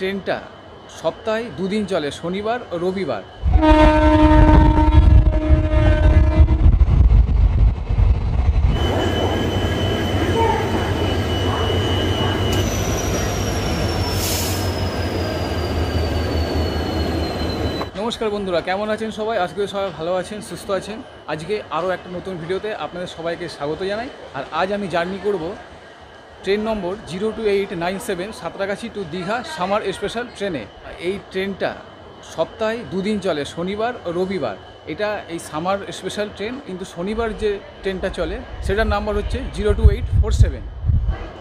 ট্রেনটা সপ্তাহে দুদিন চলে, শনিবার ও রবিবার। নমস্কার বন্ধুরা, কেমন আছেন সবাই? আজকে সবাই ভালো আছেন, সুস্থ আছেন। আজকে আরও একটা নতুন ভিডিওতে আপনাদের সবাইকে স্বাগত জানাই। আর আজ আমি জার্নি করব train number 02897 Santragachi to Digha summer special ট্রেনে। এই ট্রেনটা সপ্তাহে দুদিন চলে, শনিবার ও রবিবার। এটা এই সামার স্পেশাল ট্রেন, কিন্তু শনিবার যে ট্রেনটা চলে সেটার নাম্বার হচ্ছে 02847।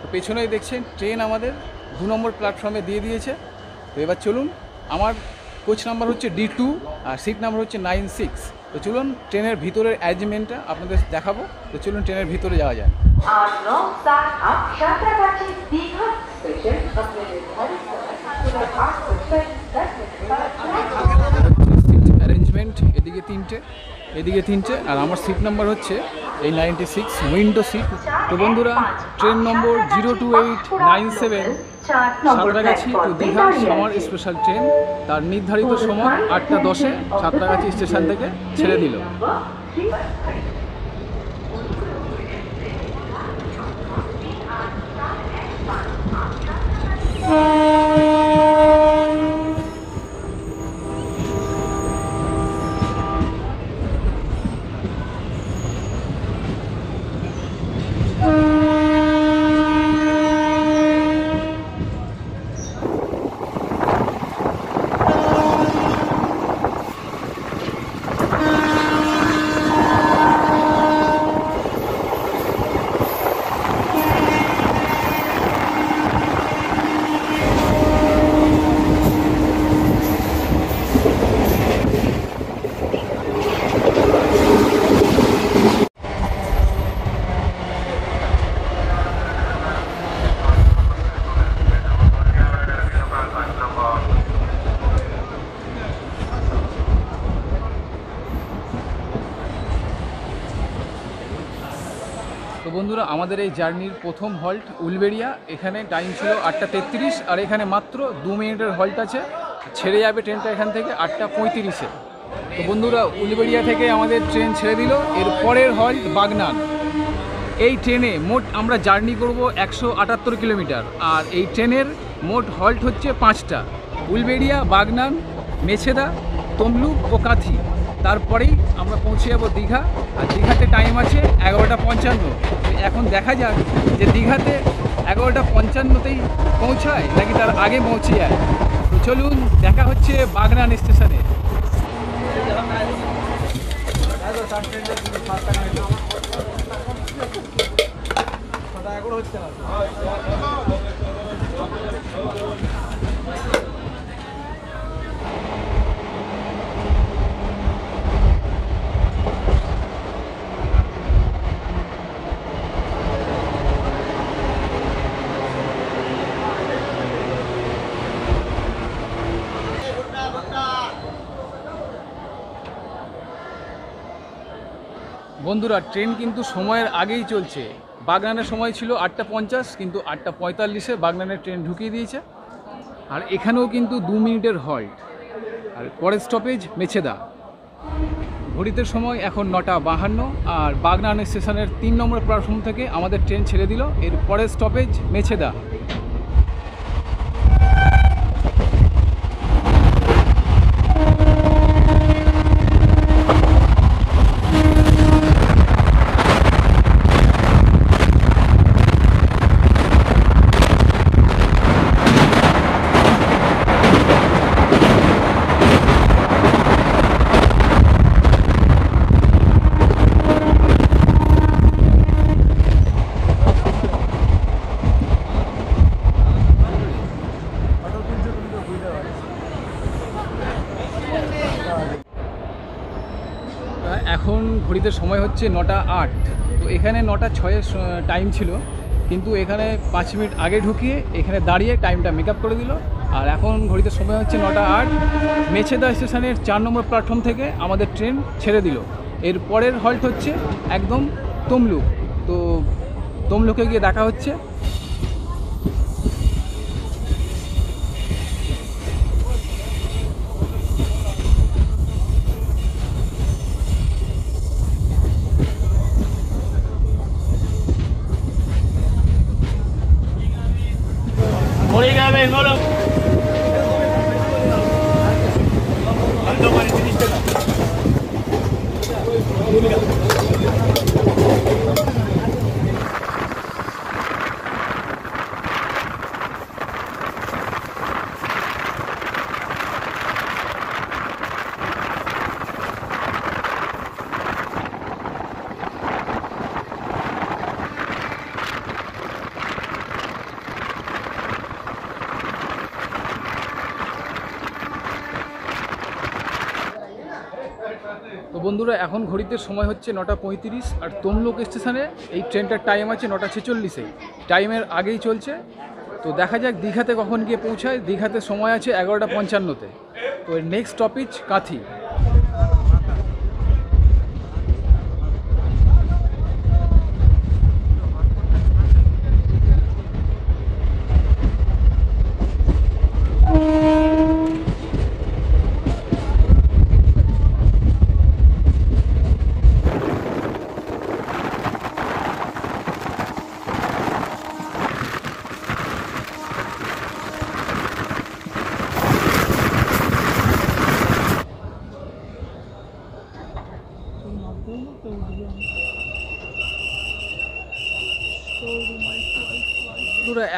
তো পেছনেই দেখছেন ট্রেন আমাদের 2 নম্বর প্ল্যাটফর্মে দিয়ে দিয়েছে। তো এবার চলুন, আমার কোচ নাম্বার হচ্ছে D2 আর সিট নাম্বার হচ্ছে 96। তো চলুন ট্রেনের ভিতরের অ্যারেঞ্জমেন্টটা আপনাদের দেখাবো। তো চলুন ট্রেনের ভিতরে যাওয়া যায়। অ্যারেঞ্জমেন্ট এদিকে তিনটে আর আমার সিট নাম্বার হচ্ছে এই 96, উইন্ডো সিট। তো বন্ধুরা, train number 02897 Santragachi to Digha summer special train, তার নির্ধারিত সময় 8টা 10-এ সাঁতরাগাছি স্টেশন থেকে ছেড়ে দিল। তো বন্ধুরা, আমাদের এই জার্নির প্রথম হল্ট উলবেড়িয়া। এখানে টাইম ছিল 8টা 33 আর এখানে মাত্র 2 মিনিটের হল্ট আছে। ছেড়ে যাবে ট্রেনটা এখান থেকে 8টা 35-এ। তো বন্ধুরা, উলবেড়িয়া থেকে আমাদের ট্রেন ছেড়ে দিল। এর পরের হল্ট বাগনান। এই ট্রেনে মোট আমরা জার্নি করব 178 কিলোমিটার। আর এই ট্রেনের মোট হল্ট হচ্ছে 5টা: উলবেড়িয়া, বাগনান, মেছেদা, তমলুক ও কাঁথি। তারপরেই আমরা পৌঁছে যাব দীঘা। আর দীঘাতে টাইম আছে 11টা 55। এখন দেখা যাক যে দীঘাতে 11টা 55তেই পৌঁছায় নাকি তার আগে পৌঁছে যায়। তো চলুন, দেখা হচ্ছে বাগনান স্টেশনে। বন্ধুরা, ট্রেন কিন্তু সময়ের আগেই চলছে। বাগনানের সময় ছিল 8টা 50, কিন্তু 8টা 45-এ বাগনানের ট্রেন ঢুকিয়ে দিয়েছে। আর এখানেও কিন্তু 2 মিনিটের হল্ট। আর পরের স্টপেজ মেছেদা। ঘড়িতে সময় এখন 9টা 52। আর বাগনান স্টেশনের 3 নম্বর প্ল্যাটফর্ম থেকে আমাদের ট্রেন ছেড়ে দিল। এর পরের স্টপেজ মেছেদা। এখন ঘড়িতে সময় হচ্ছে 9টা 8। তো এখানে 9টা 6-এর টাইম ছিল, কিন্তু এখানে 5 মিনিট আগে ঢুকিয়ে এখানে দাঁড়িয়ে টাইমটা মেকআপ করে দিল। আর এখন ঘড়িতে সময় হচ্ছে 9টা 8। মেছেদা স্টেশনের 4 নম্বর প্ল্যাটফর্ম থেকে আমাদের ট্রেন ছেড়ে দিল। এর পরের হল্ট হচ্ছে একদম তমলুক। তো তমলুকে গিয়ে দেখা হচ্ছে। তো বন্ধুরা এখন ঘড়িতে সময় হচ্ছে 9:35 আর তমলুক স্টেশনে এই ট্রেনটার টাইম আছে 9:46-এ, টাইমের আগেই চলছে। তো দেখা যাক দীঘাতে কখন গিয়ে পৌঁছায়। দীঘাতে সময় আছে 11:55-তে। তো এর নেক্সট স্টপেজ কাঁথি।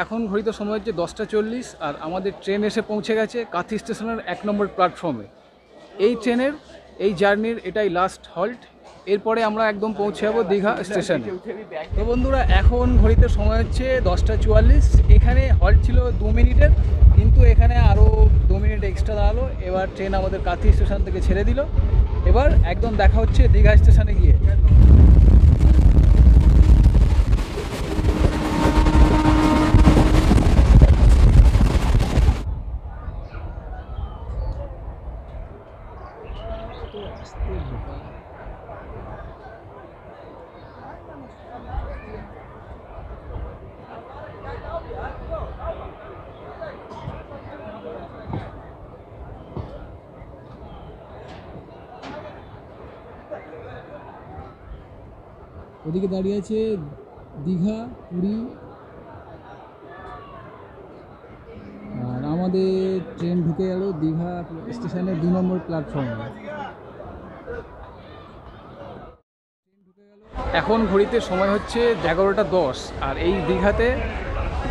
এখন ঘড়িতে সময় হচ্ছে 10:40 আর আমাদের ট্রেন এসে পৌঁছে গেছে কাঁথি স্টেশনের 1 নম্বর প্ল্যাটফর্মে। এই ট্রেনের এই জার্নির এটাই লাস্ট হল্ট, এরপরে আমরা একদম পৌঁছে যাবো দীঘা স্টেশনে। তো বন্ধুরা এখন ঘড়িতে সময় হচ্ছে 10:44। এখানে হল্ট ছিল 2 মিনিটের, কিন্তু এখানে আরও 2 মিনিট এক্সট্রা দাঁড়ালো। এবার ট্রেন আমাদের কাঁথি স্টেশন থেকে ছেড়ে দিল। এবার একদম দেখা হচ্ছে দীঘা স্টেশনে গিয়ে। ওদিকে দাঁড়িয়ে আছে দীঘা, পুরী, আর আমাদের ট্রেন ঢুকে গেল দীঘা স্টেশনের 2 নম্বর প্ল্যাটফর্মে। এখন ঘড়িতে সময় হচ্ছে 11:10 আর এই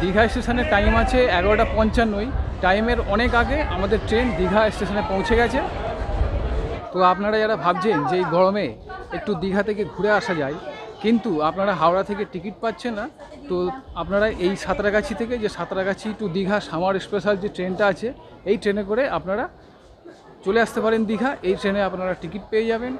দীঘা স্টেশনের টাইম আছে 11:55। টাইমের অনেক আগে আমাদের ট্রেন দীঘা স্টেশনে পৌঁছে গেছে। তো আপনারা যারা ভাবছেন যে এই গরমে একটু দীঘা থেকে ঘুরে আসা যায়, কিন্তু আপনারা হাওড়া থেকে টিকিট পাচ্ছেন না, তো আপনারা এই সাঁতরাগাছি থেকে যে Santragachi to Digha summer special যে ট্রেনটা আছে, এই ট্রেনে করে আপনারা চলে আসতে পারেন দীঘা। এই ট্রেনে আপনারা টিকিট পেয়ে যাবেন।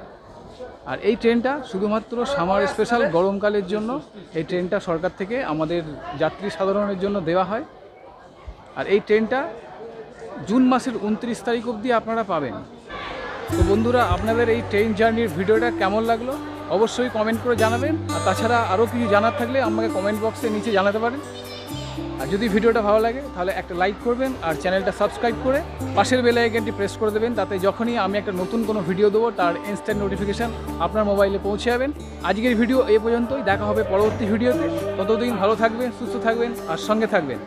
আর এই ট্রেনটা শুধুমাত্র সামার স্পেশাল গরমকালের জন্য এই ট্রেনটা সরকার থেকে আমাদের যাত্রী সাধারণের জন্য দেওয়া হয়। আর এই ট্রেনটা জুন মাসের 29 তারিখ অবধি আপনারা পাবেন। তো বন্ধুরা, আপনাদের এই ট্রেন জার্নির ভিডিওটা কেমন লাগলো অবশ্যই কমেন্ট করে জানাবেন। আর তাছাড়া আরও কিছু জানার থাকলে আমাকে কমেন্ট বক্সে নিচে জানাতে পারেন। আর যদি ভিডিওটা ভালো লাগে তাহলে একটা লাইক করবেন আর চ্যানেলটা সাবস্ক্রাইব করে পাশের বেল আইকনটি প্রেস করে দেবেন, তাতে যখনই আমি একটা নতুন কোনো ভিডিও দেবো তার ইনস্ট্যান্ট নোটিফিকেশান আপনার মোবাইলে পৌঁছে যাবেন। আজকের ভিডিও এই পর্যন্তই, দেখা হবে পরবর্তী ভিডিওতে। ততদিন ভালো থাকবেন, সুস্থ থাকবেন আর সঙ্গে থাকবেন।